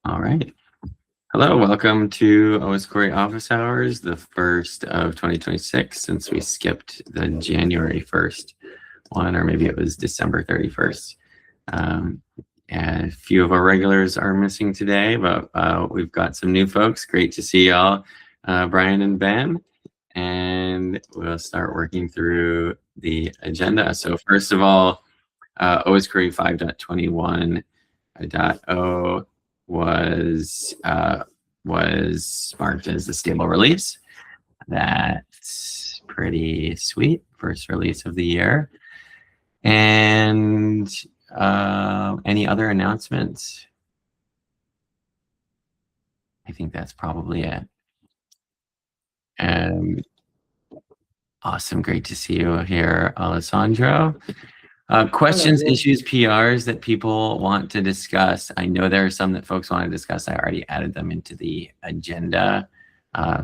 All right. Hello, welcome to Osquery Office Hours, the first of 2026, since we skipped the January 1st one, or maybe it was December 31st. And a few of our regulars are missing today, but we've got some new folks. Great to see y'all, Brian and Ben. And we'll start working through the agenda. So first of all, Osquery 5.21.0 was marked as a stable release. That's pretty sweet. First release of the year. And any other announcements? I think that's probably it. Awesome. Great to see you here, Alessandro. Questions, issues, PRs that people want to discuss. I know there are some that folks want to discuss. I already added them into the agenda.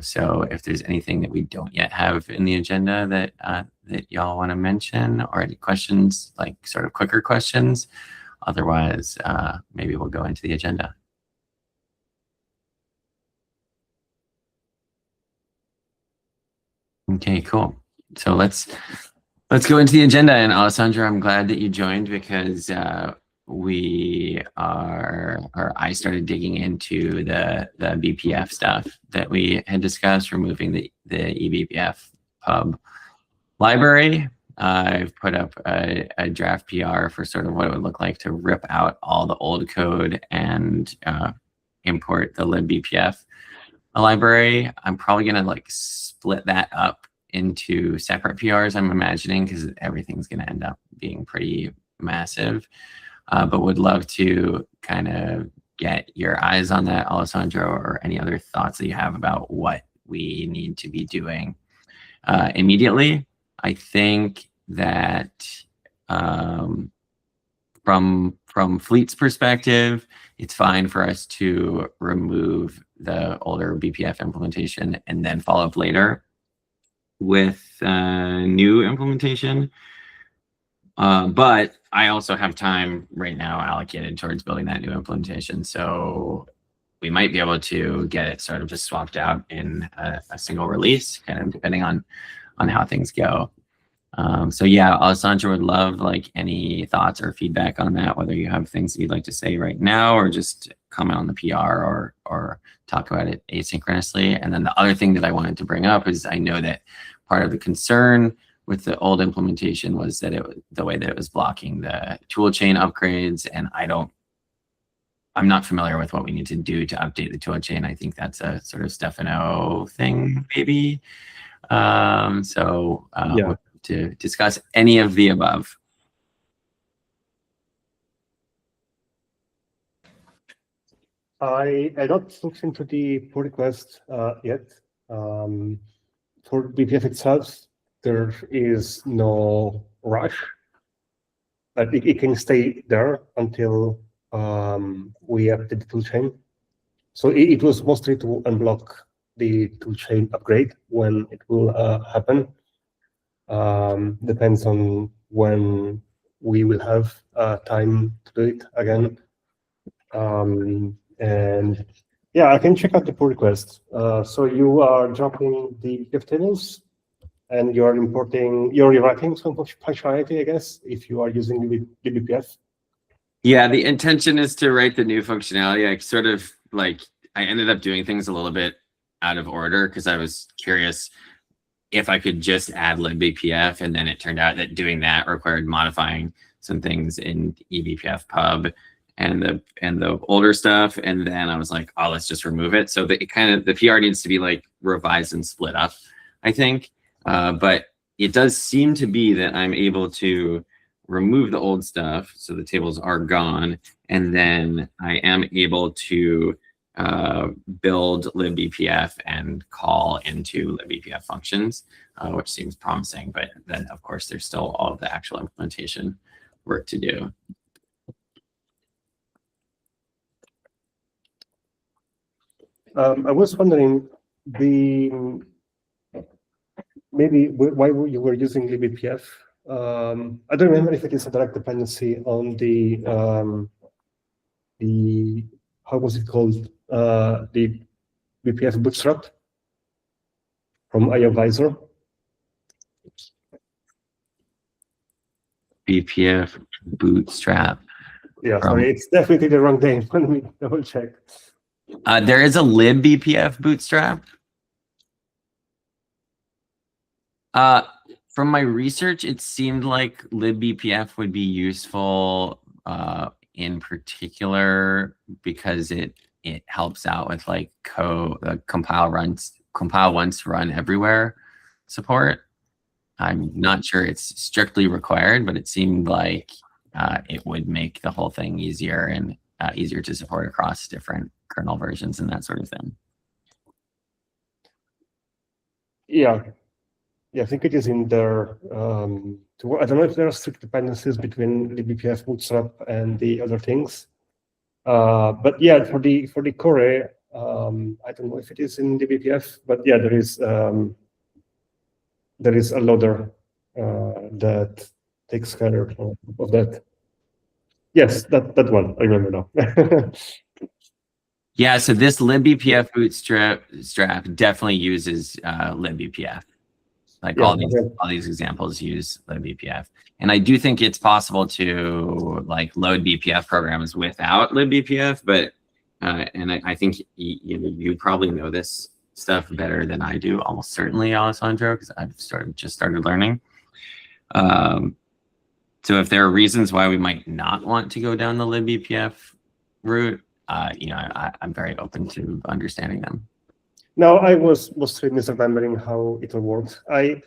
So if there's anything that we don't yet have in the agenda that y'all want to mention, or any questions, like sort of quicker questions, otherwise maybe we'll go into the agenda. Okay, cool. So let's go into the agenda. And Alessandra, I'm glad that you joined, because I started digging into the BPF stuff that we had discussed, removing the eBPF pub library. I've put up a draft PR for sort of what it would look like to rip out all the old code and import the libbpf library. I'm probably gonna split that up into separate PRs, I'm imagining, because everything's going to end up being pretty massive. But would love to kind of get your eyes on that, Alessandro, or any other thoughts that you have about what we need to be doing immediately. I think that from Fleet's perspective, it's fine for us to remove the older BPF implementation and then follow up later with new implementation. But I also have time right now allocated towards building that new implementation. So we might be able to get it sort of just swapped out in a single release, kind of depending on how things go. So yeah, Alessandra, would love any thoughts or feedback on that, whether you have things that you'd like to say right now, or just comment on the PR, or talk about it asynchronously. And then the other thing that I wanted to bring up is, I know that part of the concern with the old implementation was that the way that it was blocking the toolchain upgrades, and I'm not familiar with what we need to do to update the toolchain. I think that's a sort of Stefano thing, maybe. Yeah. To discuss any of the above. I not looked into the pull request yet. For BPF itself, there is no rush, but it can stay there until we update the toolchain. So it was mostly to unblock the toolchain upgrade when it will happen. Depends on when we will have time to do it again. And yeah, I can check out the pull request. So you are dropping the BPF tables, and you're rewriting some functionality, I guess, if you are using the BPF. Yeah, the intention is to write the new functionality. I ended up doing things a little bit out of order, because I was curious if I could just add libbpf, and then it turned out that doing that required modifying some things in eBPF pub and the older stuff. And then I was like, oh, let's just remove it. So the PR needs to be revised and split up, I think. But it does seem to be that I'm able to remove the old stuff, so the tables are gone, and then I am able to build libbpf and call into libbpf functions, which seems promising. But then, of course, there's still all of the actual implementation work to do. I was wondering maybe why you were using libbpf. I don't remember if it is a direct dependency on the how was it called? The BPF bootstrap from IOvisor. BPF bootstrap. Yeah, sorry, it's definitely the wrong name. Let me double check. There is a libbpf bootstrap. From my research, it seemed like libbpf would be useful in particular because it helps out with like compile once, run everywhere support. I'm not sure it's strictly required, but it seemed like it would make the whole thing easier and easier to support across different kernel versions and that sort of thing. Yeah. Yeah, I think it is in there. I don't know if there are strict dependencies between libbpf bootstrap and the other things. But yeah, for the core, I don't know if it is in libbpf, but yeah, there is a loader that takes care of that. Yes, that one I remember now. Yeah, so this libbpf bootstrap definitely uses libbpf. Like Yeah, all these examples use libbpf, and I do think it's possible to like load BPF programs without libbpf. But and I think you probably know this stuff better than I do, almost certainly, Alessandro, because I've just started learning. So if there are reasons why we might not want to go down the libbpf route, I'm very open to understanding them. Now, I was mostly misremembering how it all works. I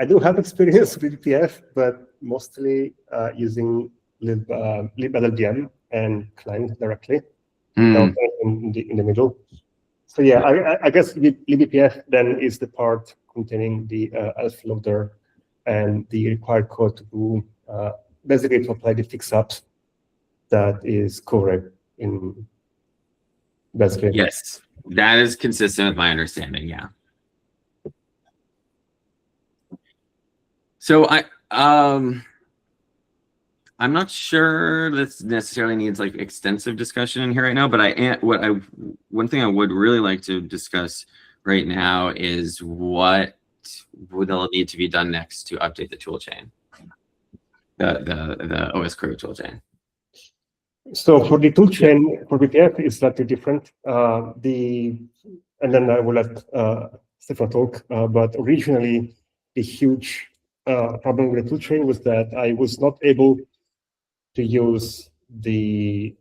do have experience with BPF, but mostly using liblldm and client directly, without in the middle. So yeah, I guess libbpf then is the part containing the elf loader and the required code to basically to apply the fix-ups that is covered in basically. Yes. That is consistent with my understanding, yeah. So I'm not sure this necessarily needs like extensive discussion in here right now, but one thing I would really like to discuss right now is what will need to be done next to update the toolchain, the Osquery toolchain. So for the toolchain for BPF, it's slightly different. And then I will let Stefan talk. But originally, the huge problem with the toolchain was that I was not able to use the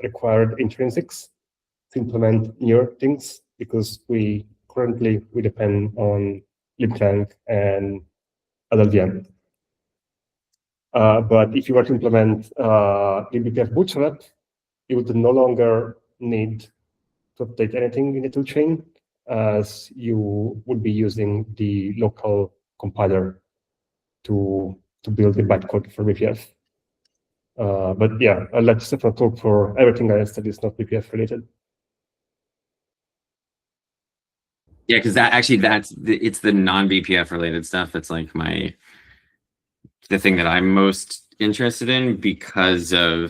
required intrinsics to implement newer things because we depend on libclang and LLVM. But if you were to implement libbpf bootstrap, you would no longer need to update anything in the toolchain, as you would be using the local compiler to build the bytecode for BPF. But yeah, I'll let Stefan talk for everything else that is not BPF related. Yeah, because it's the non-BPF related stuff that's like the thing that I'm most interested in because I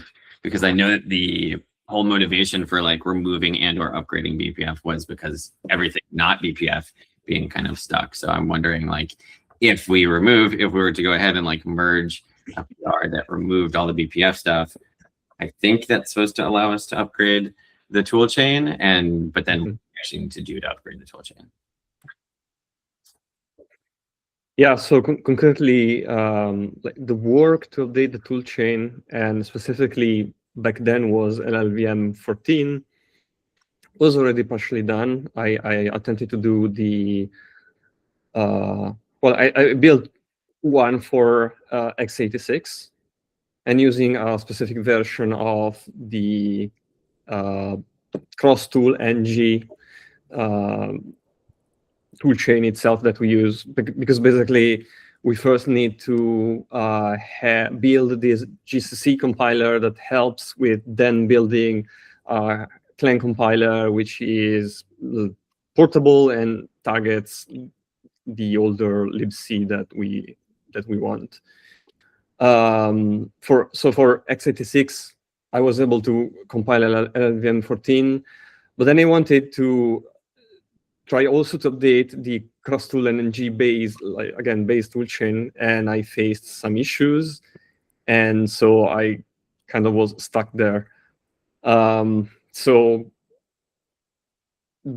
know that the whole motivation for like removing and or upgrading BPF was because everything not BPF being kind of stuck. So I'm wondering like if we were to go ahead and like merge a PR that removed all the BPF stuff, I think that's supposed to allow us to upgrade the tool chain, but then we actually need to do to upgrade the tool chain. Yeah, so concurrently, like the work to update the toolchain, and specifically back then was LLVM 14, was already partially done. I attempted to do the, I built one for x86, and using a specific version of the cross-tool ng toolchain itself that we use, because basically we first need to build this GCC compiler that helps with then building a Clang compiler, which is portable and targets the older libc that we want. For x86, I was able to compile LLVM 14, but then I wanted to try also to update the cross-tool NNG base, like again, base toolchain, and I faced some issues. And so I kind of was stuck there. So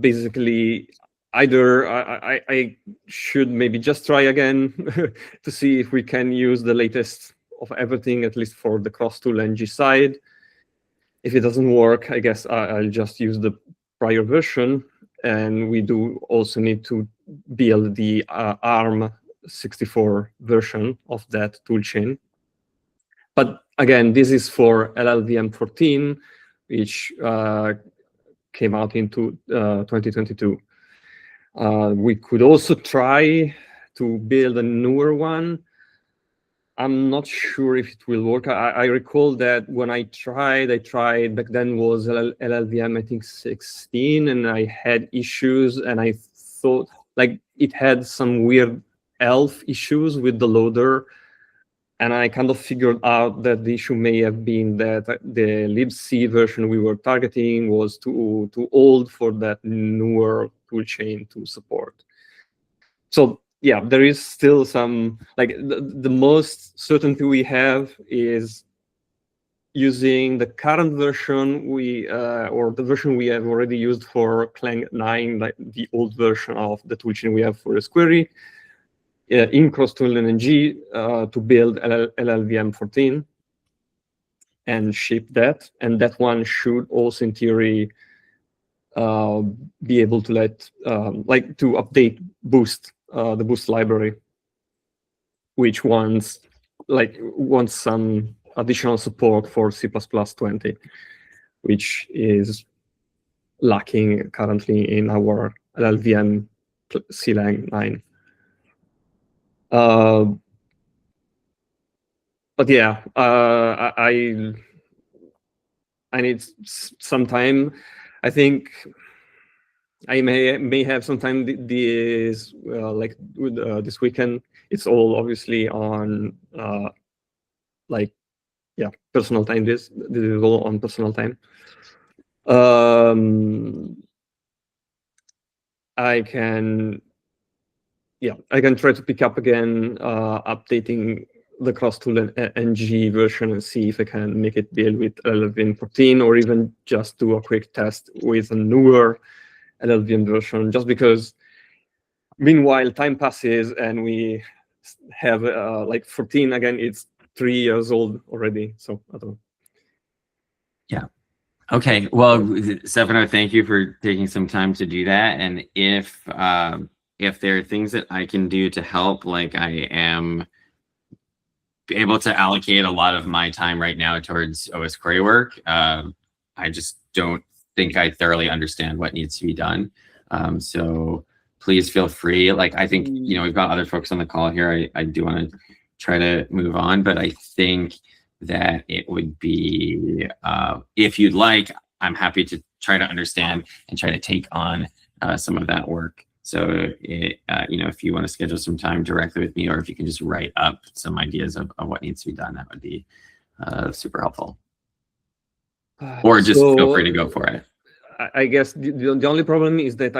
basically, either I should maybe just try again to see if we can use the latest of everything, at least for the cross-tool NG side. If it doesn't work, I guess I'll just use the prior version. And we do also need to build the ARM64 version of that toolchain. But again, this is for LLVM 14, which came out into 2022. We could also try to build a newer one. I'm not sure if it will work. I recall that when I tried back then was LLVM, I think 16, and I had issues, and I thought like it had some weird ELF issues with the loader. And I kind of figured out that the issue may have been that the libc version we were targeting was too old for that newer toolchain to support. So yeah, there is still some, like the most certainty we have is using the current version or the version we have already used for Clang 9, like the old version of the toolchain we have for Osquery, in cross-tool NNG to build LLVM 14 and ship that. And that one should also, in theory, be able to let, like to update Boost, the Boost library, which wants some additional support for C++20, which is lacking currently in our LLVM CLang 9. But yeah, I need some time. I think I may have some time this like this weekend. It's all obviously on like, yeah, personal time. This is all on personal time. I can try to pick up again, updating the cross-tool NG version and see if I can make it deal with LLVM 14, or even just do a quick test with a newer LLVM version, just because meanwhile time passes and we have like 14 again, it's 3 years old already. So I don't know. Yeah. Okay. Well, Stefano, thank you for taking some time to do that. And if there are things that I can do to help, like I am able to allocate a lot of my time right now towards Osquery work, I just don't think I thoroughly understand what needs to be done. So please feel free. Like, I think, you know, we've got other folks on the call here. I do want to try to move on, but I think that it would be, if you'd like, I'm happy to try to understand and try to take on some of that work. So, you know, if you want to schedule some time directly with me, or if you can just write up some ideas of what needs to be done, that would be super helpful. Or just feel free to go for it. I guess the only problem is that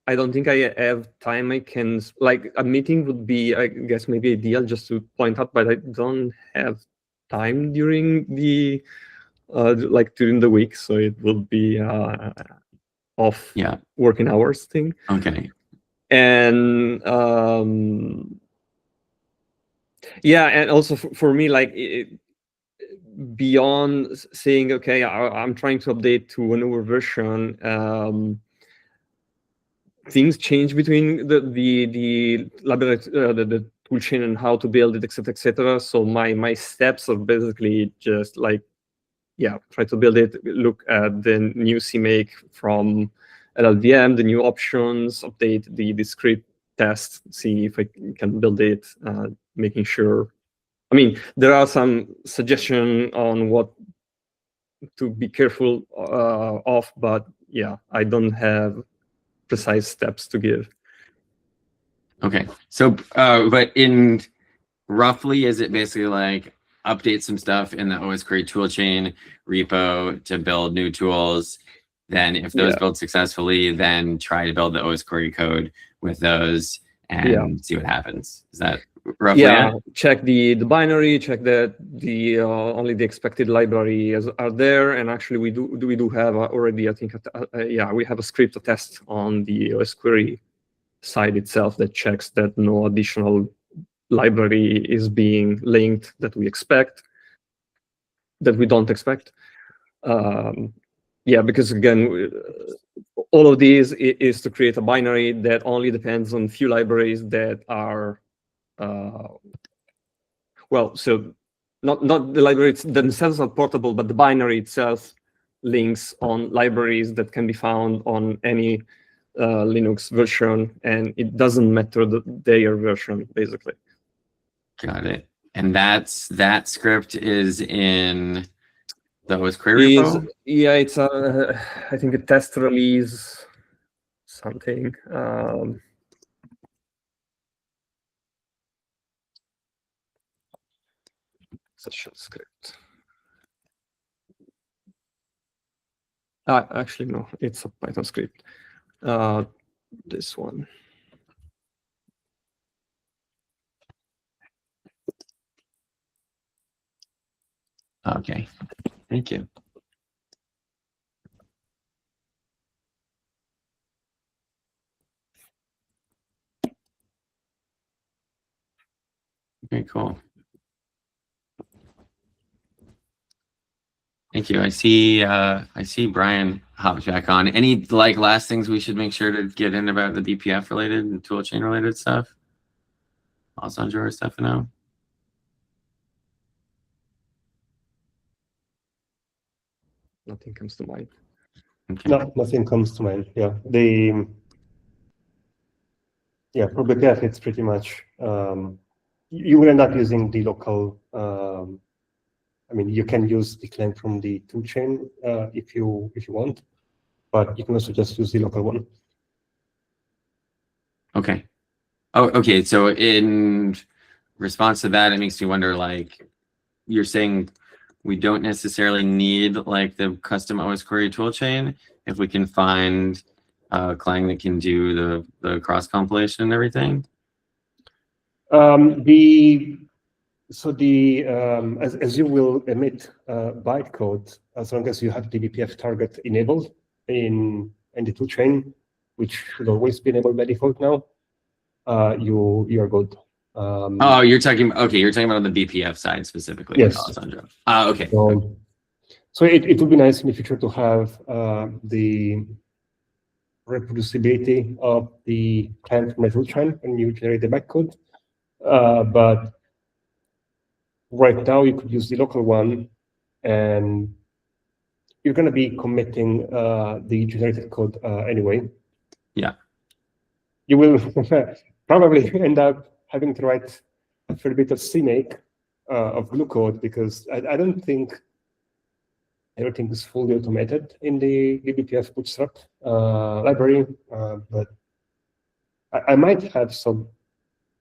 I don't think I have time. I can, like, a meeting would be, I guess, maybe ideal just to point out, but I don't have time during the like during the week, so it will be off working hours thing. Okay. And yeah, and also for me, like, beyond saying, okay, I'm trying to update to a newer version, things change between the library, the toolchain, and how to build it, etc. So my steps are basically just like, yeah, try to build it, look at the new CMake from LLVM, the new options, update the script, test, see if I can build it, making sure. I mean, there are some suggestions on what to be careful of, but yeah, I don't have precise steps to give. Okay. So, but in roughly, is it basically like, update some stuff in the Osquery toolchain repo to build new tools. Then if those build successfully, then try to build the Osquery code with those and see what happens. Is that roughly it? Check the binary, check that the only the expected library are there, and actually we do have already, I think, we have a script, a test on the Osquery side itself that checks that no additional library is being linked that we don't expect. Because again, all of these is to create a binary that only depends on few libraries that are so not the libraries themselves are portable, but the binary itself links on libraries that can be found on any Linux version, and it doesn't matter their version, basically. Got it. And that script is in the Osquery repo? It's I think a test release something. Session script. Actually, no, it's a Python script. This one. Okay, thank you. Okay, cool. Thank you. I see Brian hopped back on. Any last things we should make sure to get in about the BPF related and toolchain related stuff? Alessandro or Stefano? Nothing comes to mind. Okay. No, nothing comes to mind. Yeah, for BPF, it's pretty much you will end up using the local. You can use the client from the toolchain if you want, but you can also just use the local one. Okay. Oh, okay. So in response to that, it makes me wonder, you're saying we don't necessarily need the custom Osquery toolchain if we can find a client that can do the cross compilation and everything. As you will emit bytecode, as long as you have the BPF target enabled in the toolchain, which should always be enabled by default now, you are good. You're talking about on the BPF side specifically. Yes. Alessandro. Okay. So it would be nice in the future to have the reproducibility of the client from the toolchain when you generate the bytecode. But right now, you could use the local one, and you're going to be committing the generated code anyway. Yeah. You will probably end up having to write a fair bit of CMake of glue code, because I don't think everything is fully automated in the BPF Bootstrap library, but I might have some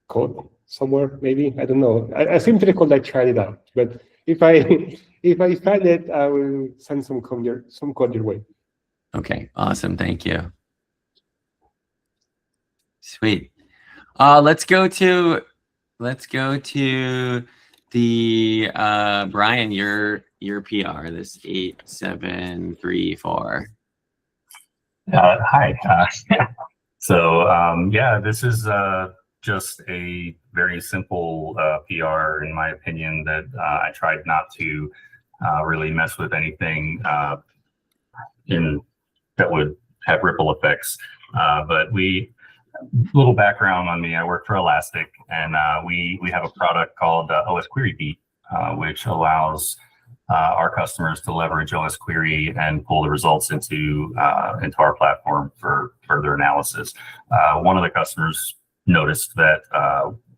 code somewhere, maybe. I don't know. I seem to recall I tried it out, but if I find it, I will send some code your way. Okay, awesome. Thank you. Sweet. Let's go to the Brian, your PR, this 8734. Hi. This is just a very simple PR, in my opinion, that I tried not to really mess with anything that would have ripple effects. But little background on me, I work for Elastic, and we have a product called Osquery Beat, which allows our customers to leverage Osquery and pull the results into our platform for further analysis. One of the customers noticed that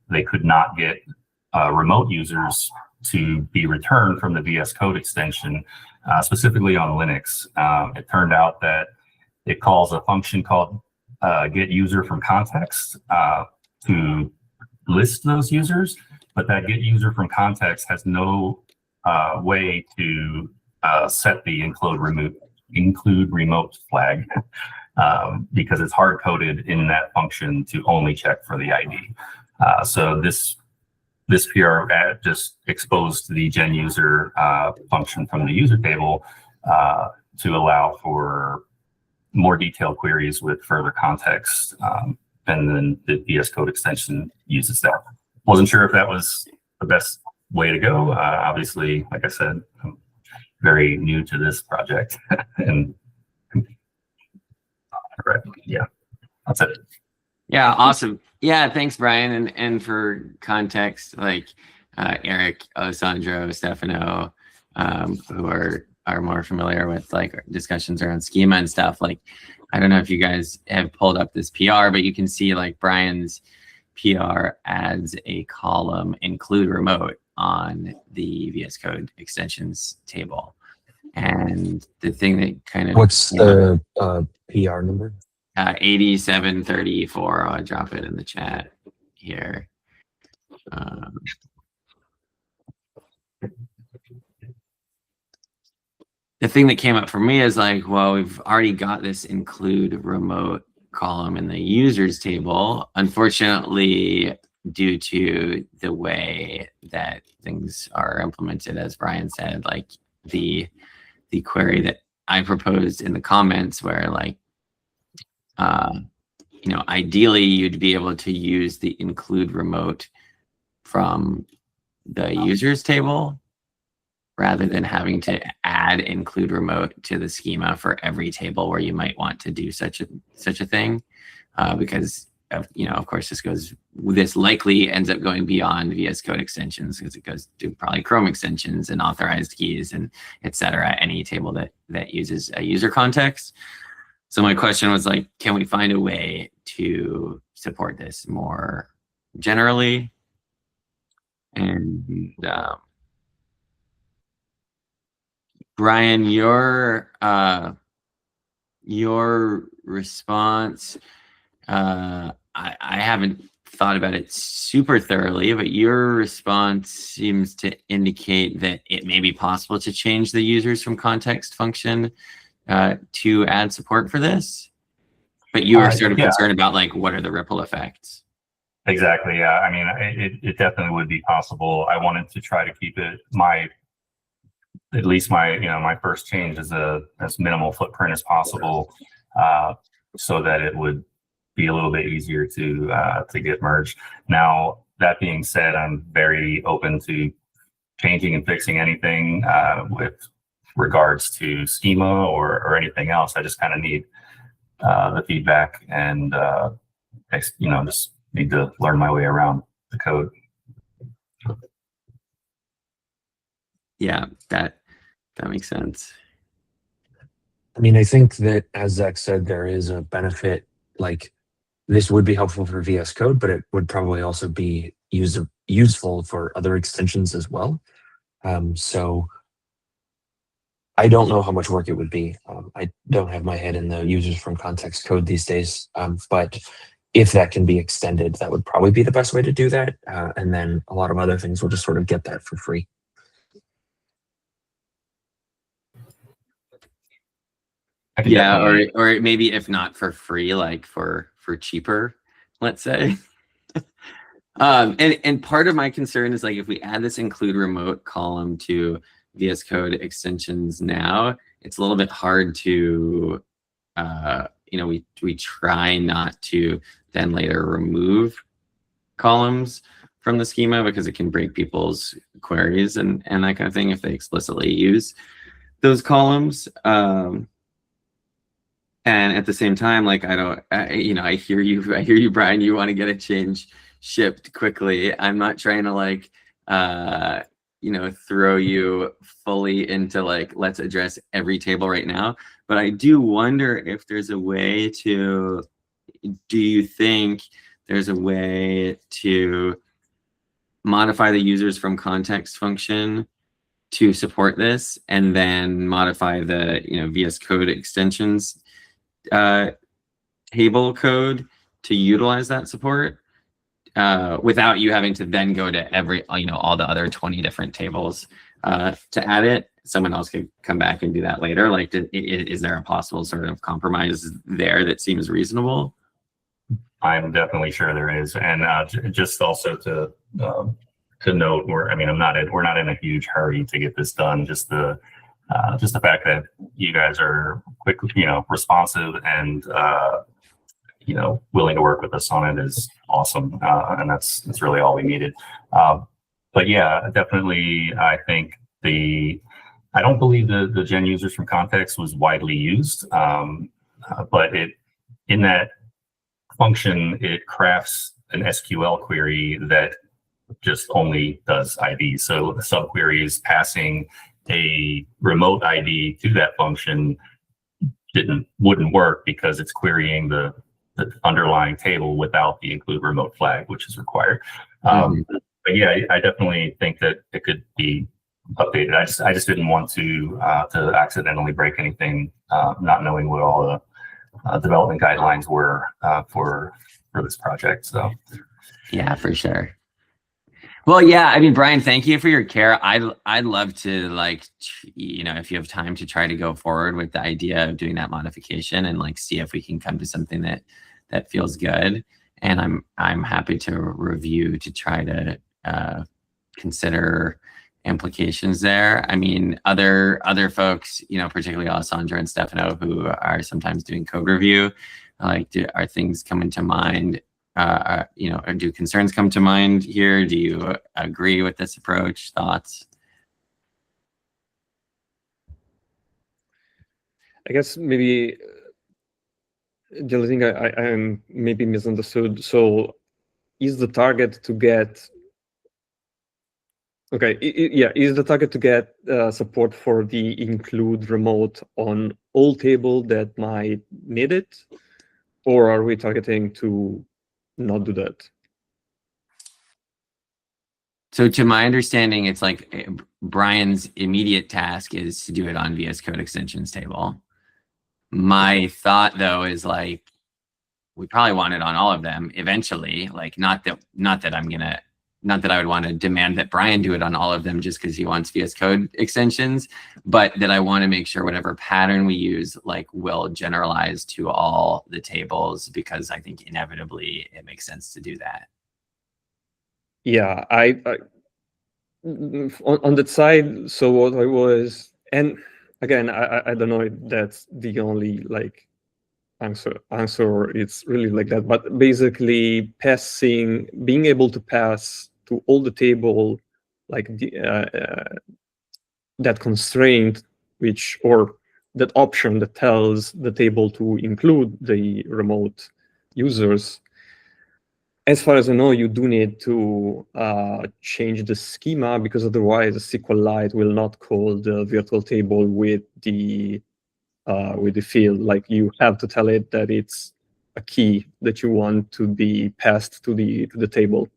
they could not get remote users to be returned from the VS Code extension, specifically on Linux. It turned out that it calls a function called get user from context to list those users, but that get user from context has no way to set the include remote flag because it's hard coded in that function to only check for the ID. So this PR just exposed the gen user function from the user table to allow for more detailed queries with further context. And then the VS Code extension uses that. Wasn't sure if that was the best way to go. Obviously, like I said, I'm very new to this project. And yeah, that's it. Yeah, awesome. Yeah, thanks, Brian. And for context, like Eric, Alessandro, Stefano, who are more familiar with like discussions around schema and stuff. Like, I don't know if you guys have pulled up this PR, but you can see like Brian's PR adds a column include remote on the VS Code extensions table. And the thing that kind of what's the PR number? 8734. I'll drop it in the chat here. The thing that came up for me is like, well, we've already got this include remote column in the users table. Unfortunately, due to the way that things are implemented, as Brian said, like the query that I proposed in the comments where like, you know, ideally you'd be able to use the include remote from the users table rather than having to add include remote to the schema for every table where you might want to do such a thing, because you know, of course, this likely ends up going beyond VS Code extensions because it goes to probably Chrome extensions and authorized keys and etc. Any table that uses a user context. So my question was like, can we find a way to support this more generally? And Brian, your response, I haven't thought about it super thoroughly, but your response seems to indicate that it may be possible to change the users from context function to add support for this. But you were sort of concerned about like, what are the ripple effects? Exactly. Yeah. I mean, it definitely would be possible. I wanted to try to keep it at least my first change is as minimal footprint as possible, so that it would be a little bit easier to get merged. Now, that being said, I'm very open to changing and fixing anything with regards to schema or anything else. I just kind of need the feedback and just need to learn my way around the code. Yeah, that makes sense. I mean, I think that, as Zach said, there is a benefit. Like, this would be helpful for VS Code, but it would probably also be useful for other extensions as well. So I don't know how much work it would be. I don't have my head in the users from context code these days, but if that can be extended, that would probably be the best way to do that. And then a lot of other things will just sort of get that for free. Yeah, or maybe if not for free, like for cheaper, let's say. And part of my concern is like, if we add this include remote column to VS Code extensions now, it's a little bit hard to, we try not to then later remove columns from the schema because it can break people's queries and that kind of thing if they explicitly use those columns. And at the same time, like, I hear you, Brian, you want to get a change shipped quickly. I'm not trying to like, throw you fully into like, let's address every table right now. But I do wonder if there's a way to, do you think there's a way to modify the users from context function to support this and then modify the, VS Code extensions table code to utilize that support? without you having to then go to every, all the other 20 different tables to add it. Someone else could come back and do that later. Like, is there a possible sort of compromise there that seems reasonable? I'm definitely sure there is, and just also to note, we're not in a huge hurry to get this done. Just the fact that you guys are quick, responsive, and willing to work with us on it is awesome, and that's really all we needed. But yeah, definitely, I think I don't believe the gen users from context was widely used, but in that function, it crafts an SQL query that just only does ID. So the subqueries passing a remote ID to that function wouldn't work because it's querying the underlying table without the include remote flag, which is required. But yeah, I definitely think that it could be updated. I just didn't want to accidentally break anything, not knowing what all the development guidelines were for this project. So yeah, for sure. Well, yeah, I mean, Brian, thank you for your care. I'd love to, like, if you have time, to try to go forward with the idea of doing that modification and like see if we can come to something that feels good. And I'm happy to review to try to consider implications there. I mean, other folks, particularly Alessandro and Stefano, who are sometimes doing code review, like, are things coming to mind? Or do concerns come to mind here? Do you agree with this approach? Thoughts? I guess maybe the only thing I am maybe misunderstood. So is the target to get is the target to get support for the include remote on all table that might need it, or are we targeting to not do that? So to my understanding, it's like Brian's immediate task is to do it on VS Code extensions table. My thought, though, is like, we probably want it on all of them eventually. Like, not that I would want to demand that Brian do it on all of them just because he wants VS Code extensions, but that I want to make sure whatever pattern we use, like, will generalize to all the tables, because I think inevitably it makes sense to do that. Yeah, I on that side. So what I was, and again, I don't know if that's the only like answer. It's really like that, but basically being able to pass to all the table, like that constraint, or that option that tells the table to include the remote users. As far as I know, you do need to change the schema, because otherwise SQLite will not call the virtual table with the field. Like, you have to tell it that it's a key that you want to be passed to the table,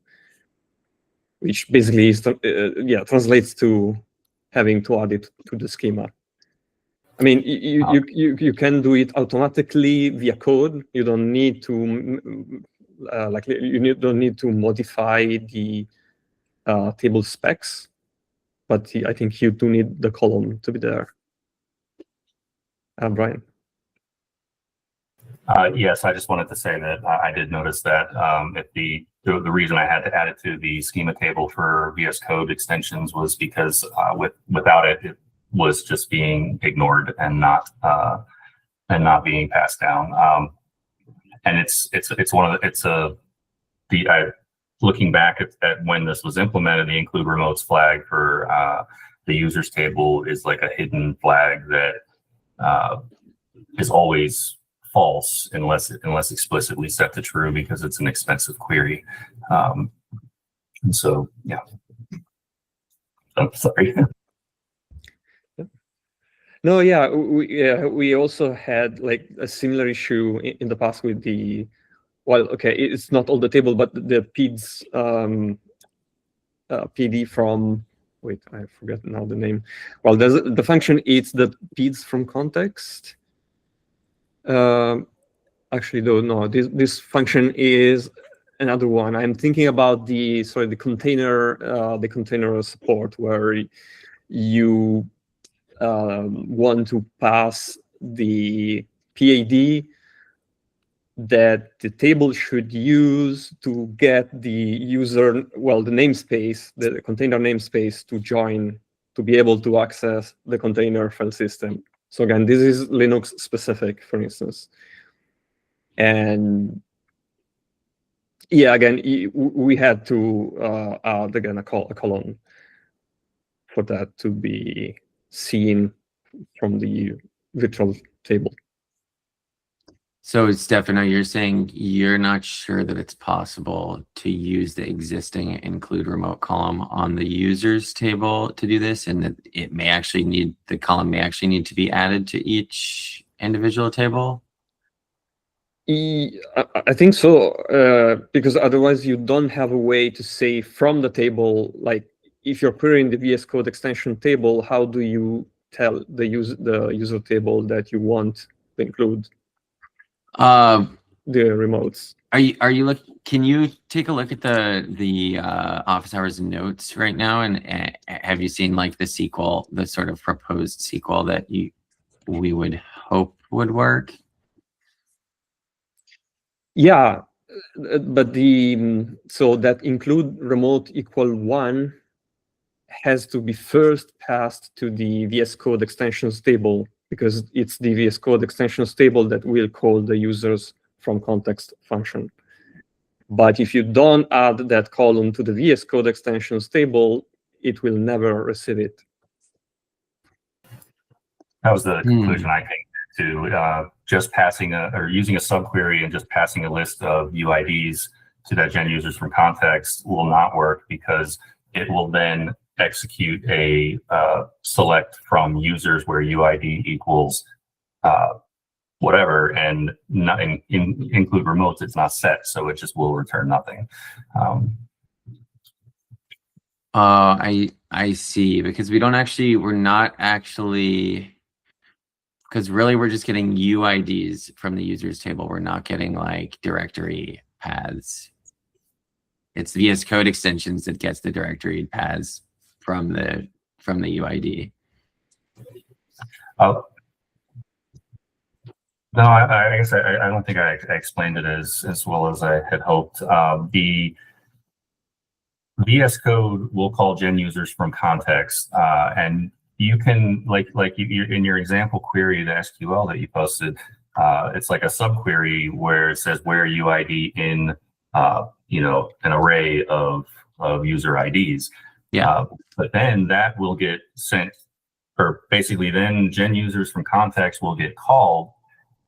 which basically is translates to having to add it to the schema. I mean, you can do it automatically via code. You don't need to don't need to modify the table specs, but I think you do need the column to be there. Brian. Yes, I just wanted to say that I did notice that if the reason I had to add it to the schema table for VS Code extensions was because without it, it was just being ignored and not being passed down. And looking back at when this was implemented, the include remotes flag for the users table is like a hidden flag that is always false unless explicitly set to true, because it's an expensive query. And so, yeah. I'm sorry. No, yeah, we also had like a similar issue in the past with the, well, okay, it's not all the table, but the PIDs PD from, wait, I forget now the name. Well, there's the function eats the PIDs from context. Actually, though, no, this function is another one. I'm thinking about the container support, where you want to pass the PID that the table should use to get the user, well, the namespace, the container namespace to join, to be able to access the container file system. So again, this is Linux specific, for instance. And yeah, again, we had to add again a column for that to be seen from the virtual table. So Stefano, you're saying you're not sure that it's possible to use the existing include remote column on the users table to do this, and that it may actually need, the column may actually need to be added to each individual table? I think so, because otherwise you don't have a way to say from the table, like if you're querying the VS Code extension table, how do you tell the user table that you want to include the remotes? Are you can you take a look at the office hours notes right now, and have you seen like the SQL, the sort of proposed SQL that we would hope would work? Yeah, but so that include remote equal 1 has to be first passed to the VS Code extensions table, because it's the VS Code extensions table that will call the users from context function. But if you don't add that column to the VS Code extensions table, it will never receive it. That was the conclusion I came to. Just passing or using a subquery and just passing a list of UIDs to that gen users from context will not work, because it will then execute a select from users where UID equals whatever, and not include remotes, it's not set, so it just will return nothing. I see, because we're not actually, because really we're just getting UIDs from the users table. We're not getting like directory paths. It's VS Code extensions that gets the directory paths from the UID. No, I guess I don't think I explained it as well as I had hoped. The VS Code will call gen users from context, and you can, like in your example query, the SQL that you posted, it's like a subquery where it says where UID in an array of user IDs. Yeah. But then that will get sent, or basically then gen users from context will get called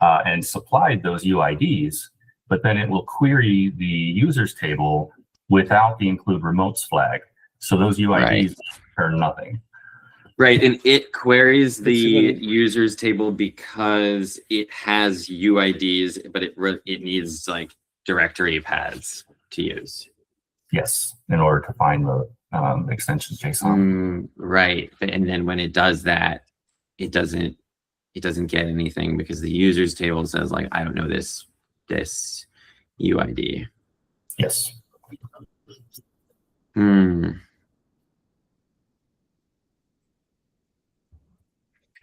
and supplied those UIDs, but then it will query the users table without the include remotes flag. So those UIDs are nothing. Right, and it queries the users table because it has UIDs, but it needs like directory paths to use. Yes, in order to find the extensions JSON. Right, and then when it does that, it doesn't get anything, because the users table says like, I don't know this UID. Yes.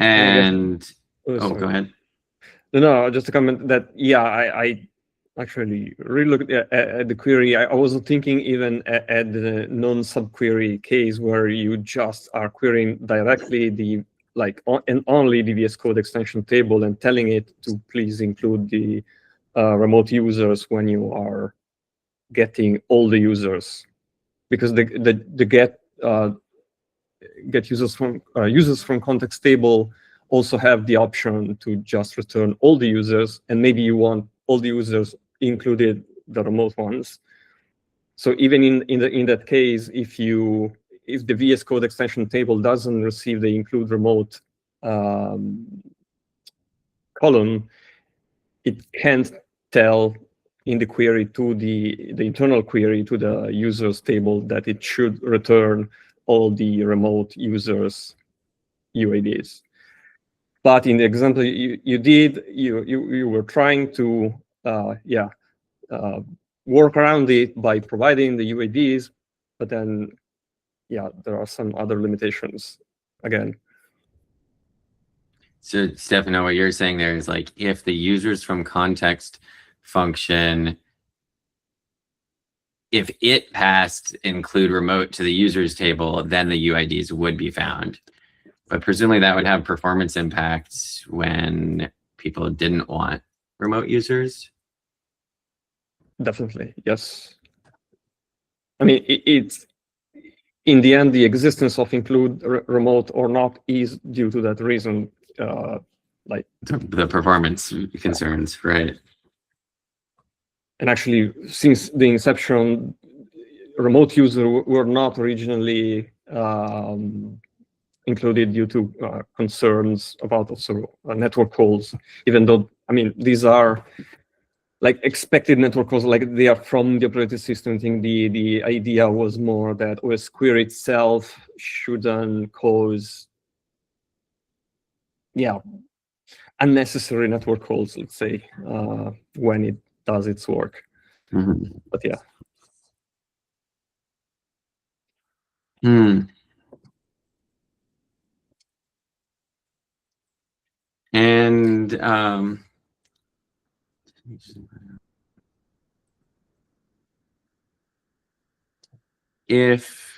And go ahead. No, just a comment that, yeah, I actually really looked at the query. I wasn't thinking even at the non-subquery case where you just are querying directly and only the VS Code extension table and telling it to please include the remote users when you are getting all the users, because the get users from context table also have the option to just return all the users, and maybe you want all the users included the remote ones. So even in that case, if the VS Code extension table doesn't receive the include remote column, it can't tell in the query to the internal query to the users table that it should return all the remote users UIDs. But in the example you did, you were trying to work around it by providing the UIDs, but then, yeah, there are some other limitations again. So Stefano, what you're saying there is like if the users from context function, if it passed include remote to the users table, then the UIDs would be found. But presumably that would have performance impacts when people didn't want remote users. Definitely, yes. I mean, it's in the end, the existence of include remote or not is due to that reason, like The performance concerns, right? And actually, since the inception, remote users were not originally included due to concerns about also network calls, even though, I mean, these are like expected network calls, like they are from the operating system. I think the idea was more that Osquery itself shouldn't cause, unnecessary network calls, let's say, when it does its work. Mm-hmm. But yeah. And if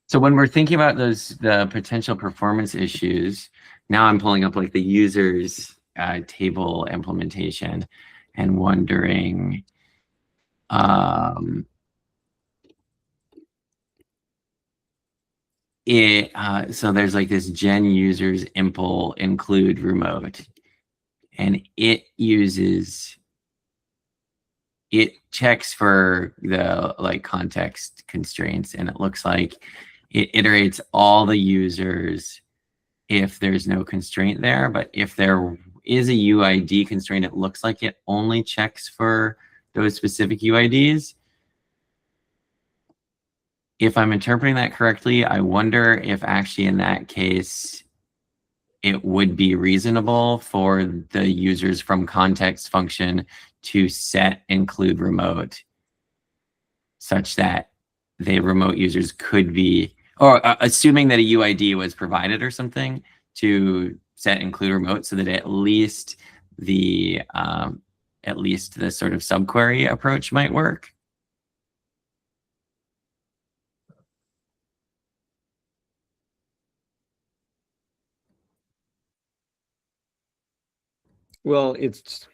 so when we're thinking about the potential performance issues, now I'm pulling up like the users table implementation and wondering so there's like this gen users impl include remote, and it checks for the like context constraints, and it looks like it iterates all the users if there's no constraint there. But if there is a UID constraint, it looks like it only checks for those specific UIDs. If I'm interpreting that correctly, I wonder if actually in that case, it would be reasonable for the users from context function to set include remote such that the remote users could be, or assuming that a UID was provided or something, to set include remote so that at least the sort of subquery approach might work. Well, it's,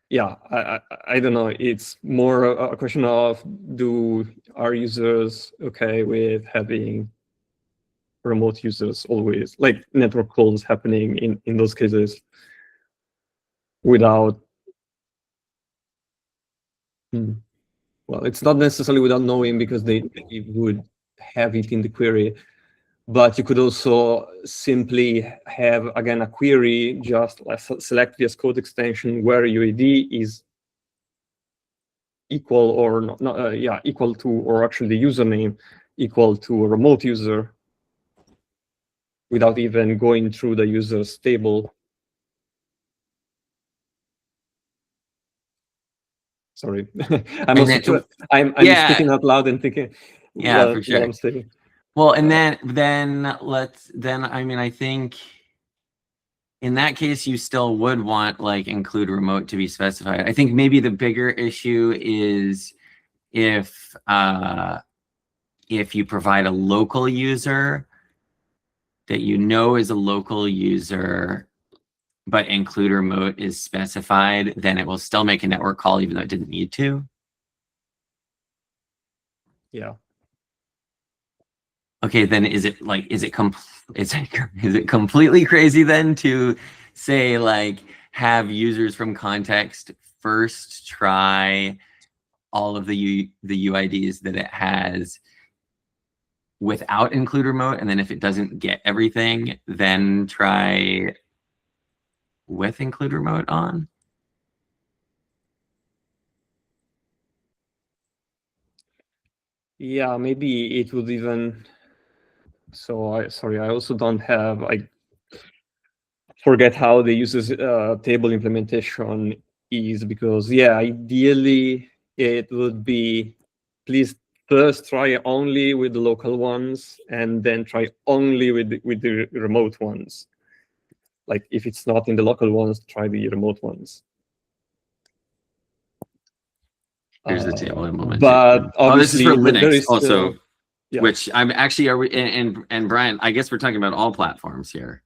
yeah, I don't know. It's more a question of, are users okay with having remote users always, like network calls happening in those cases without, well, it's not necessarily without knowing, because they would have it in the query. But you could also simply have, again, a query, just select VS Code extension where UID is equal or not, equal to, or actually the username equal to a remote user, without even going through the user's table. Sorry, I'm speaking out loud and thinking. Yeah, for sure. What I'm saying. Well, and then I mean, I think in that case, you still would want like include remote to be specified. I think maybe the bigger issue is if you provide a local user that you know is a local user, but include remote is specified, then it will still make a network call even though it didn't need to. Yeah. Okay, then is it completely crazy then to say like have users from context first try all of the UIDs that it has without include remote, and then if it doesn't get everything, then try with include remote on? Yeah, maybe it would even. So I also don't have, I forget how the users table implementation is, because yeah, ideally it would be, please first try only with the local ones and then try only with the remote ones. Like if it's not in the local ones, try the remote ones. Here's the table implementation. But Oh, this is for obviously there Linux is also, yeah. which I'm actually, are we, and Brian, I guess we're talking about all platforms here.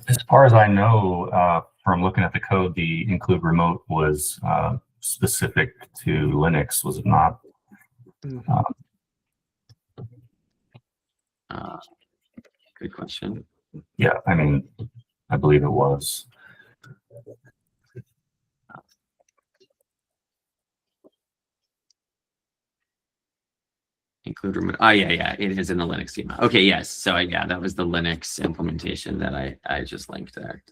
As far as I know, from looking at the code, the include remote was specific to Linux, was it not? Good question. Yeah, I mean, I believe it was. Include remote. Oh yeah, it is in the Linux schema. Okay, yes. So yeah, that was the Linux implementation that I just linked there.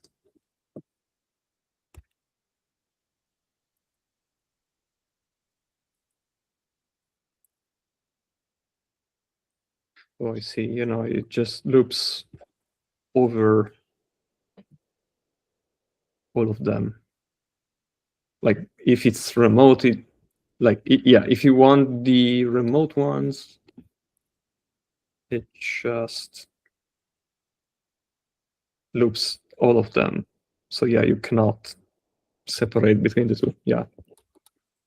Oh, I see. You know, it just loops over all of them. Like if it's remote, yeah, if you want the remote ones, it just loops all of them. So yeah, you cannot separate between the two. Yeah,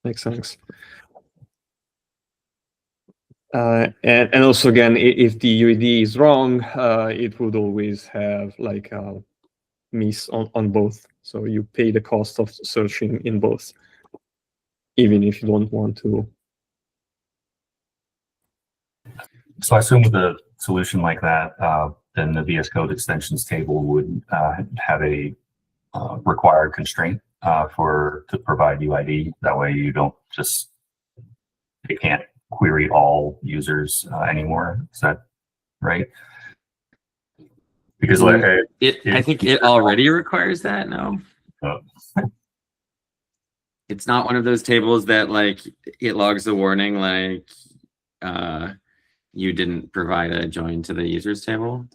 makes sense. And also again, if the UID is wrong, it would always have like a miss on both. So you pay the cost of searching in both, even if you don't want to. So I assume with a solution like that, then the VS Code extensions table would have a required constraint to provide UID. That way you don't just, it can't query all users anymore. Is that right? Because like I think it already requires that. No. Oh. It's not one of those tables that like it logs the warning like you didn't provide a join to the users table.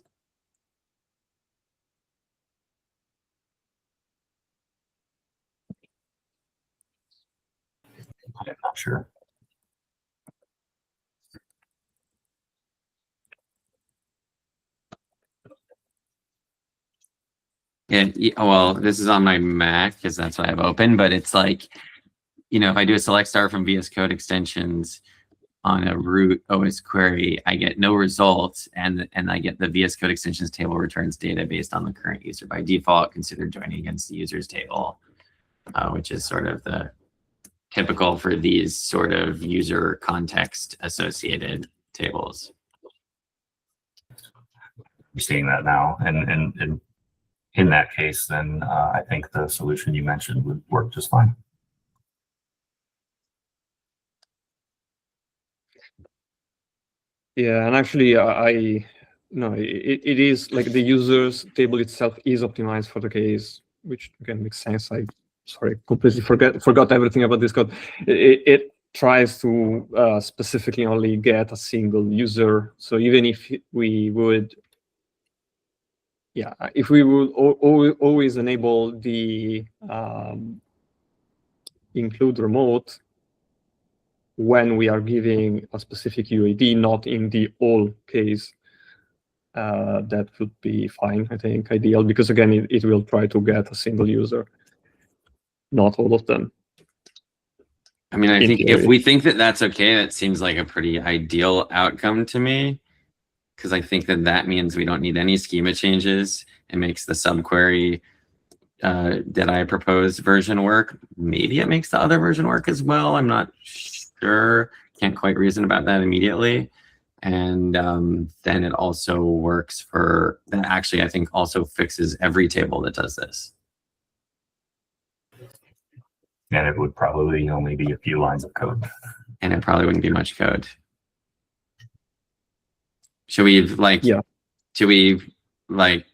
I'm not sure. And well, this is on my Mac because that's what I have open, but it's like, you know, if I do a select star from VS Code extensions on a root Osquery, I get no results, and I get the VS Code extensions table returns data based on the current user. By default, consider joining against the users table, which is sort of the typical for these sort of user context associated tables. You're seeing that now, and in that case, then I think the solution you mentioned would work just fine. Yeah, and actually, it is like the users table itself is optimized for the case, which again makes sense. I completely forgot everything about this code. It tries to specifically only get a single user. So even if we would, if we would always enable the include remote when we are giving a specific UID, not in the all case, that would be fine, I think, ideal, because again, it will try to get a single user, not all of them. I mean, I think if we think that that's okay, that seems like a pretty ideal outcome to me, because I think that that means we don't need any schema changes. It makes the subquery that I propose version work. Maybe it makes the other version work as well. I'm not sure. Can't quite reason about that immediately. And then it also works for that. Actually, I think also fixes every table that does this. And it would probably only be a few lines of code. And it probably wouldn't be much code. Should we should we like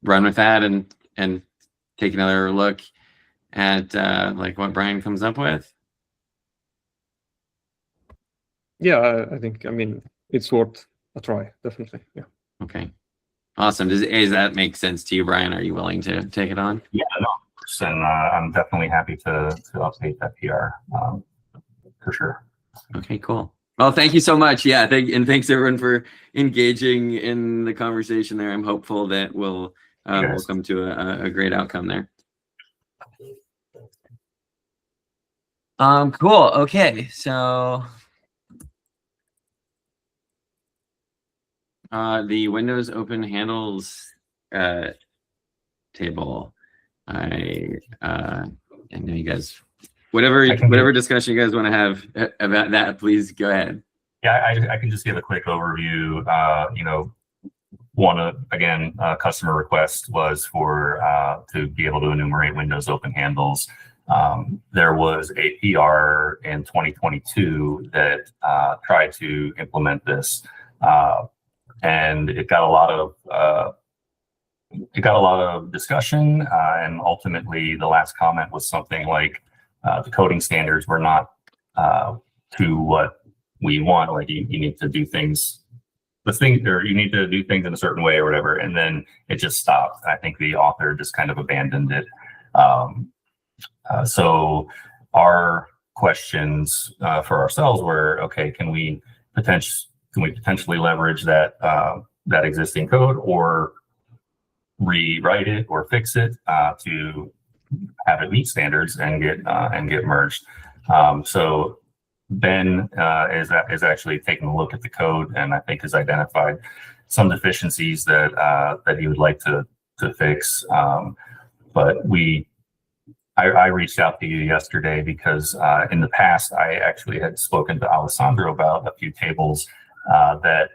run with that and take another look at like what Brian comes up with? Yeah, I think, I mean, it's worth a try, definitely. Yeah. Okay. Awesome. Does that make sense to you, Brian? Are you willing to take it on? Yeah, no, works, and I'm definitely happy to update that PR for sure. Okay, cool. Well, thank you so much. Yeah, thanks everyone for engaging in the conversation there. I'm hopeful that we'll come to a great outcome there. Cool. Okay, so the Windows Open Handles table. I know you guys, whatever discussion you guys want to have about that, please go ahead. Yeah, I can just give a quick overview. Customer request was for to be able to enumerate Windows Open Handles. There was a PR in 2022 that tried to implement this, and it got a lot of discussion, and ultimately the last comment was something like the coding standards were not to what we want. Like you need to do things, you need to do things in a certain way or whatever, and then it just stopped. I think the author just kind of abandoned it. So our questions for ourselves were, okay, can we potentially leverage that existing code, or rewrite it or fix it to have it meet standards and get merged? So Ben is actually taking a look at the code, and I think has identified some deficiencies that he would like to fix. But I reached out to you yesterday because in the past I actually had spoken to Alessandro about a few tables that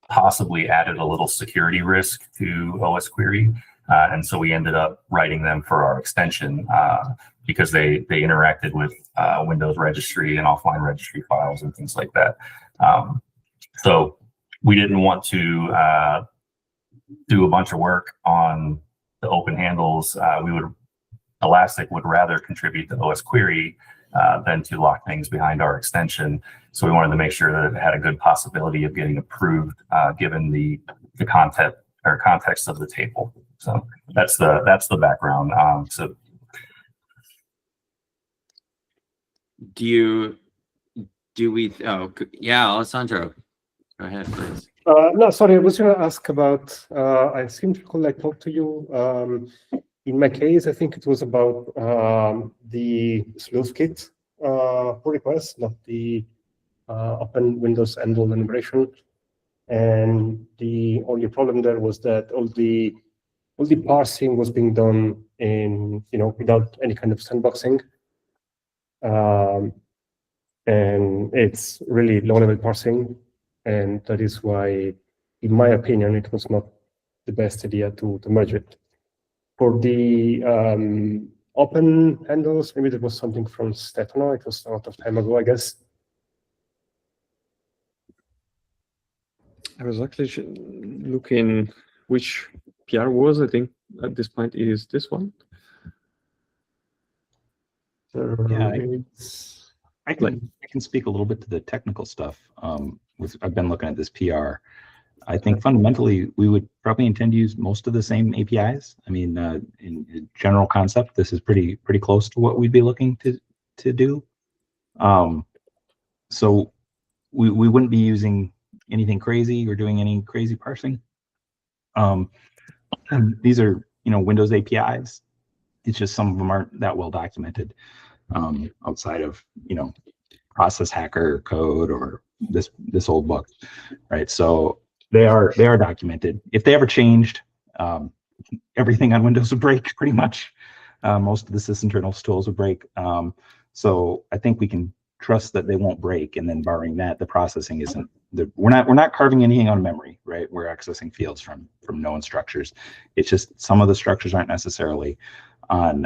possibly added a little security risk to Osquery, and so we ended up writing them for our extension because they interacted with Windows registry and offline registry files and things like that. So we didn't want to do a bunch of work on the open handles. Elastic would rather contribute to Osquery than to lock things behind our extension. So we wanted to make sure that it had a good possibility of getting approved, given the content or context of the table. So that's the background. Alessandro, go ahead, please. No, sorry, I was going to ask about, I seem to recall I talked to you. In my case, I think it was about the SleuthKit pull request, not the Open Windows handle enumeration. And the only problem there was that all the parsing was being done in, without any kind of sandboxing. And it's really low-level parsing, and that is why, in my opinion, it was not the best idea to merge it. For the open handles, maybe there was something from Stefano. It was a lot of time ago, I guess. I was actually looking which PR was. I think at this point it is this one. Yeah, I can speak a little bit to the technical stuff. I've been looking at this PR. I think fundamentally we would probably intend to use most of the same APIs. I mean, in general concept, this is pretty close to what we'd be looking to do. So we wouldn't be using anything crazy or doing any crazy parsing. And these are Windows APIs. It's just some of them aren't that well documented outside of process hacker code or this old book, right? So they are documented. If they ever changed, everything on Windows would break pretty much. Most of the sysinternals tools would break. So I think we can trust that they won't break. And then barring that, the processing isn't. We're not carving anything out of memory, right? We're accessing fields from known structures. It's just some of the structures aren't necessarily on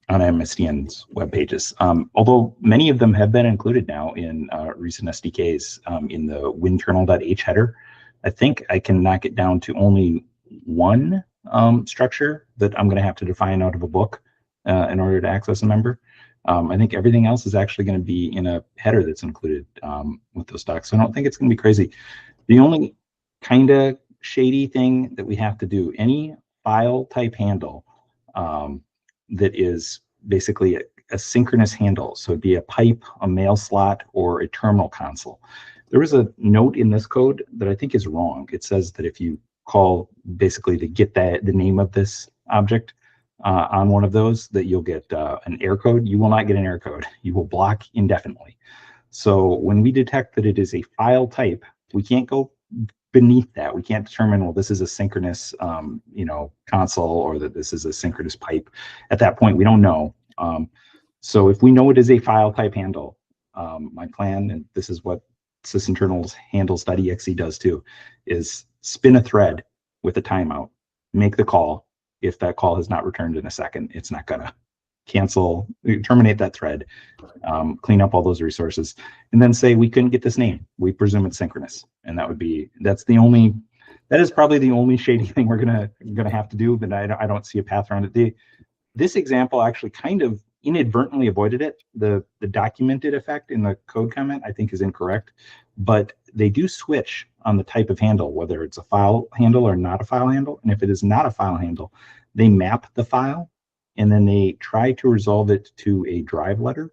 MSDN's web pages. Although many of them have been included now in recent SDKs in the winternal.h header. I think I can knock it down to only one structure that I'm going to have to define out of a book in order to access a member. I think everything else is actually going to be in a header that's included with those docs. So I don't think it's going to be crazy. The only kind of shady thing that we have to do, any file type handle that is basically a synchronous handle. So it'd be a pipe, a mail slot, or a terminal console. There is a note in this code that I think is wrong. It says that if you call basically to get the name of this object on one of those, that you'll get an error code. You will not get an error code. You will block indefinitely. So when we detect that it is a file type, we can't go beneath that. We can't determine, well, this is a synchronous, console, or that this is a synchronous pipe. At that point, we don't know. So if we know it is a file type handle, my plan, and this is what sysinternals handles.exe does too, is spin a thread with a timeout, make the call. If that call has not returned in a second, it's not gonna cancel, terminate that thread, clean up all those resources, and then say we couldn't get this name. We presume it's synchronous, and that is probably the only shady thing we're gonna have to do. But I don't see a path around it. This example actually kind of inadvertently avoided it. The documented effect in the code comment I think is incorrect, but they do switch on the type of handle, whether it's a file handle or not a file handle. And if it is not a file handle, they map the file and then they try to resolve it to a drive letter.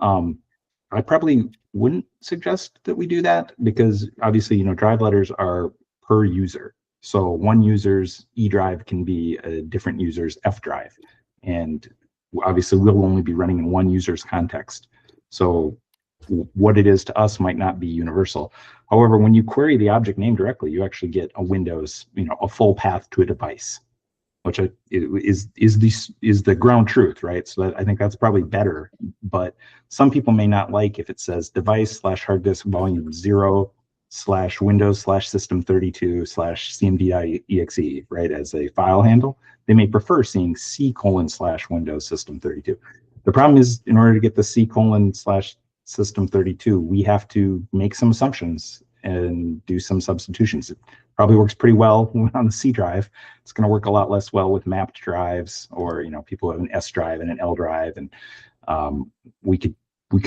I probably wouldn't suggest that we do that, because obviously, drive letters are per user. So one user's E drive can be a different user's F drive. And obviously we'll only be running in one user's context. So what it is to us might not be universal. However, when you query the object name directly, you actually get a Windows, a full path to a device, which is the ground truth, right? So I think that's probably better. But some people may not like if it says device/hard disk volume 0/Windows/system32/cmd.exe, right, as a file handle. They may prefer seeing C:/Windows system32. The problem is, in order to get the C:/system32, we have to make some assumptions and do some substitutions. It probably works pretty well on the C drive. It's going to work a lot less well with mapped drives, or people have an S drive and an L drive, and we could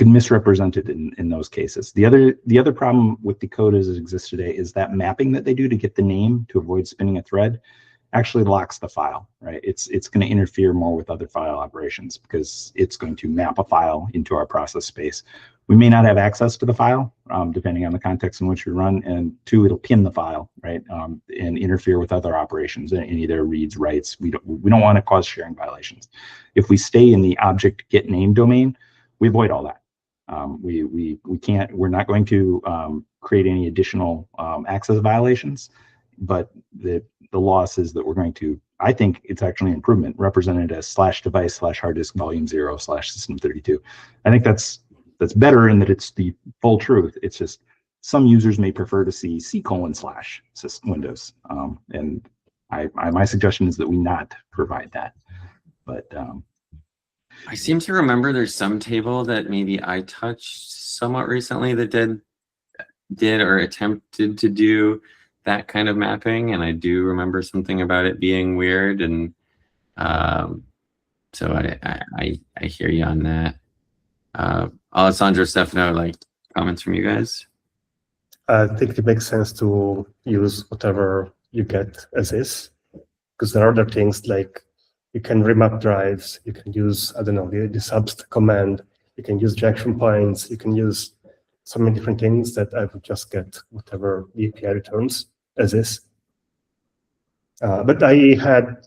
misrepresent it in those cases. The other problem with the code as it exists today is that mapping that they do to get the name to avoid spinning a thread actually locks the file, right? It's going to interfere more with other file operations, because it's going to map a file into our process space. We may not have access to the file, depending on the context in which we run, and two, it'll pin the file, right, and interfere with other operations and either reads, writes. We don't want to cause sharing violations. If we stay in the object get name domain, we avoid all that. We're not going to create any additional access violations, but the loss is that we're going to, I think it's actually an improvement, represented as /device/hard disk volume 0/system32. I think that's better in that it's the full truth. It's just some users may prefer to see C:/Windows. And my suggestion is that we not provide that. But I seem to remember there's some table that maybe I touched somewhat recently that did or attempted to do that kind of mapping, and I do remember something about it being weird, and so I hear you on that. Alessandro, Stefano, comments from you guys? I think it makes sense to use whatever you get as is, because there are other things like you can remap drives, you can use, I don't know, the subst command, you can use junction points, you can use so many different things that I would just get whatever the API returns as is. But I had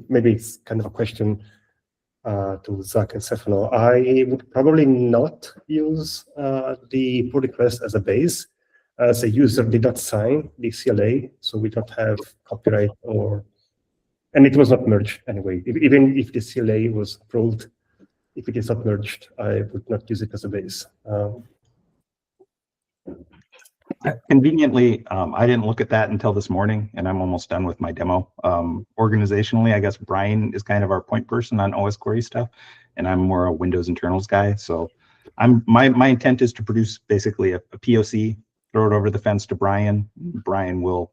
maybe it's kind of a question to Zach and Stefano. I would probably not use the pull request as a base, as a user did not sign the CLA, so we don't have copyright, and it was not merged anyway. Even if the CLA was approved, if it is not merged, I would not use it as a base. Conveniently, I didn't look at that until this morning, and I'm almost done with my demo. Organizationally, I guess Brian is kind of our point person on Osquery stuff, and I'm more a Windows internals guy. So my intent is to produce basically a POC, throw it over the fence to Brian. Brian will,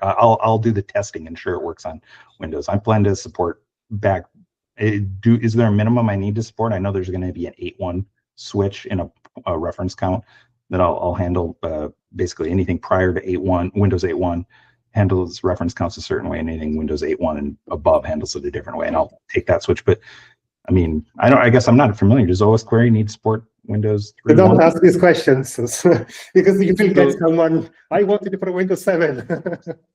I'll do the testing and ensure it works on Windows. I plan to support back. Is there a minimum I need to support? I know there's going to be an 8.1 switch in a reference count that I'll handle basically anything prior to 8.1, Windows 8.1. handles reference counts a certain way, and anything Windows 8.1 and above handles it a different way, and I'll take that switch. But I mean, I guess I'm not familiar. Does Osquery need to support Windows 3.1? Don't ask these questions because you will get someone. I wanted it for Windows 7.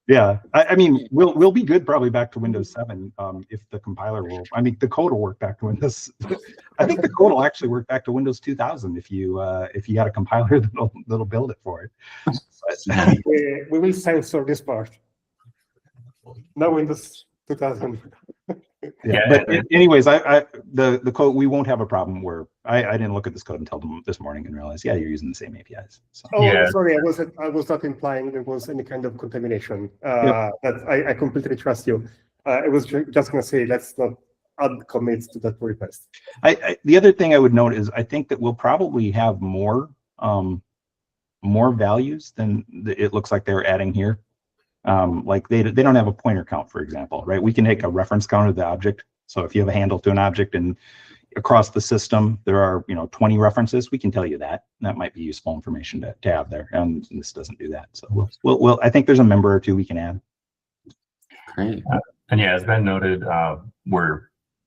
Yeah, I mean, we'll be good probably back to Windows 7 if the compiler will. I mean, the code will work back to Windows. I think the code will actually work back to Windows 2000 if you had a compiler that'll build it for it. But, we will censor this part. No Windows 2000. yeah, but anyways, the code, we won't have a problem where I didn't look at this code until this morning and realized, yeah, you're using the same APIs. So. Oh, Yeah. sorry, I was not implying there was any kind of contamination. Yep. I completely trust you. I was just going to say, let's not add commits to that request. The other thing I would note is I think that we'll probably have more values than it looks like they're adding here. Like they don't have a pointer count, for example, right? We can take a reference count of the object. So if you have a handle to an object and across the system there are 20 references, we can tell you that. That might be useful information to have there. And this doesn't do that. So we'll I think there's a member or two we can add. Great. And yeah, as Ben noted,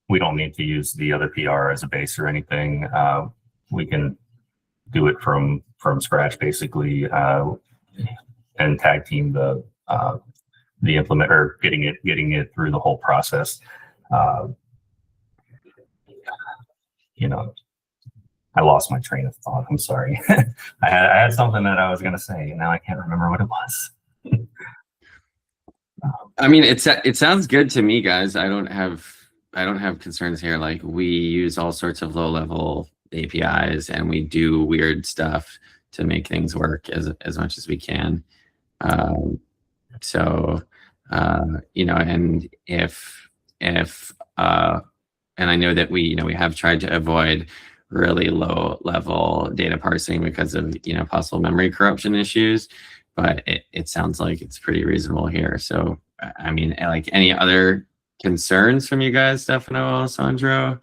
we don't need to use the other PR as a base or anything. We can do it from scratch basically, and tag team the implementer, getting it through the whole process. I lost my train of thought. I'm sorry. I had something that I was going to say, and now I can't remember what it was. I mean, it sounds good to me, guys. I don't have concerns here. Like, we use all sorts of low-level APIs, and we do weird stuff to make things work as much as we can. And and I know that we have tried to avoid really low-level data parsing because of possible memory corruption issues, but it sounds like it's pretty reasonable here. So I mean, like, any other concerns from you guys, Stefano, Alessandro?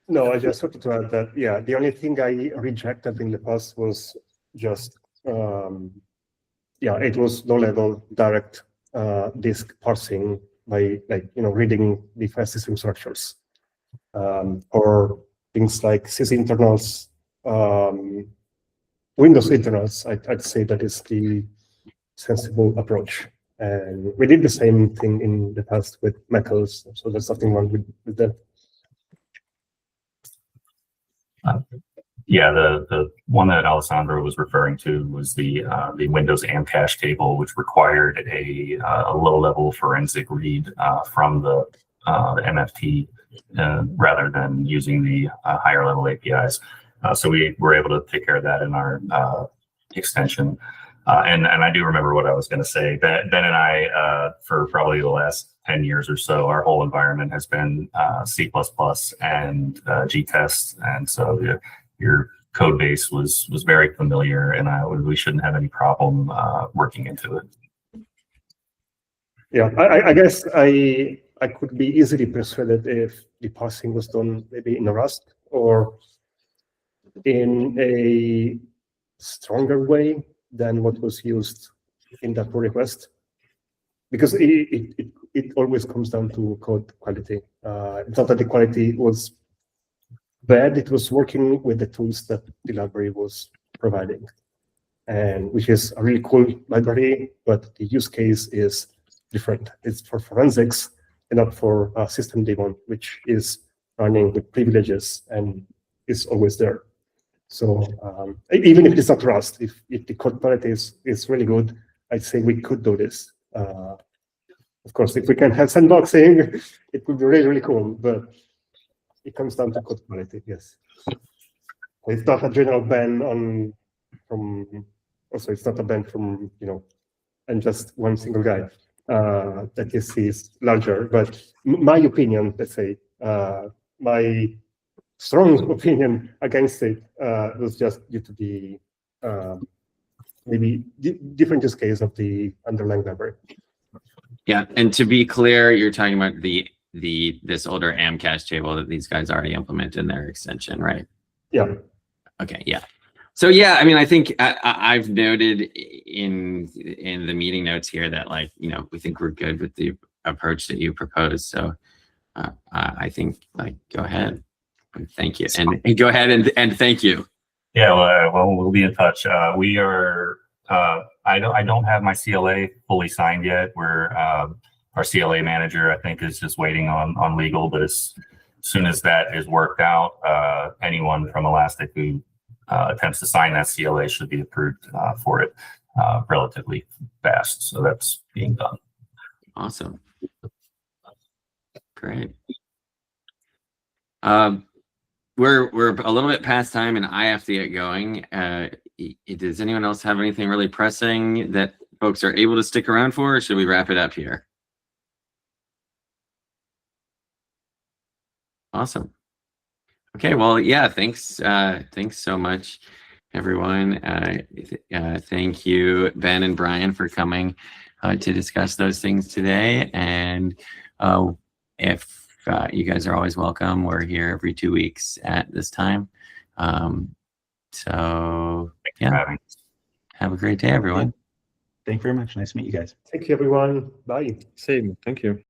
No, I just wanted to add that, yeah, the only thing I rejected in the past was just, it was low-level direct disk parsing by, reading the file system structures, or things like sysinternals, Windows internals. I'd say that is the sensible approach. And we did the same thing in the past with macOS, so there's nothing wrong with that. Yeah, the one that Alessandro was referring to was the Windows AM cache table, which required a low-level forensic read from the MFT rather than using the higher-level APIs. So we were able to take care of that in our extension. And I do remember what I was going to say. Ben and I, for probably the last 10 years or so, our whole environment has been C++ and GTest, and so your code base was very familiar, and we shouldn't have any problem working into it. Yeah, I guess I could be easily persuaded if the parsing was done maybe in Rust or in a stronger way than what was used in that pull request, because it always comes down to code quality. It's not that the quality was bad, it was working with the tools that the library was providing, and which is a really cool library, but the use case is different. It's for forensics and not for system daemon, which is running with privileges and is always there. So even if it's not Rust, if the code quality is really good, I'd say we could do this. Of course, if we can have sandboxing, it would be really, really cool, but it comes down to code quality, yes. It's not a general ban it's not a ban from, and just one single guy that you see is larger. But my opinion, let's say, my strong opinion against it was just due to the maybe different use case of the underlying library. Yeah, and to be clear, you're talking about this older AM cache table that these guys already implemented in their extension, right? Yeah. Okay, yeah. So yeah, I mean, I think I've noted in the meeting notes here that, like, you know, we think we're good with the approach that you proposed. So I think, like, go ahead and thank you, and go ahead and thank you. Yeah, well, we'll be in touch. We are. I don't have my CLA fully signed yet. We're our CLA manager, I think, is just waiting on legal. But as soon as that is worked out, anyone from Elastic who attempts to sign that CLA should be approved for it relatively fast. So that's being done. Awesome. Great. We're a little bit past time, and I have to get going. Does anyone else have anything really pressing that folks are able to stick around for, or should we wrap it up here? Awesome. Okay, well, yeah, thanks so much, everyone. Thank you, Ben and Brian, for coming to discuss those things today. And if you guys are always welcome, we're here every 2 weeks at this time. So yeah, have a great day, everyone. Thank you very much. Nice to meet you guys. Thank you, everyone. Bye. Same. Thank you.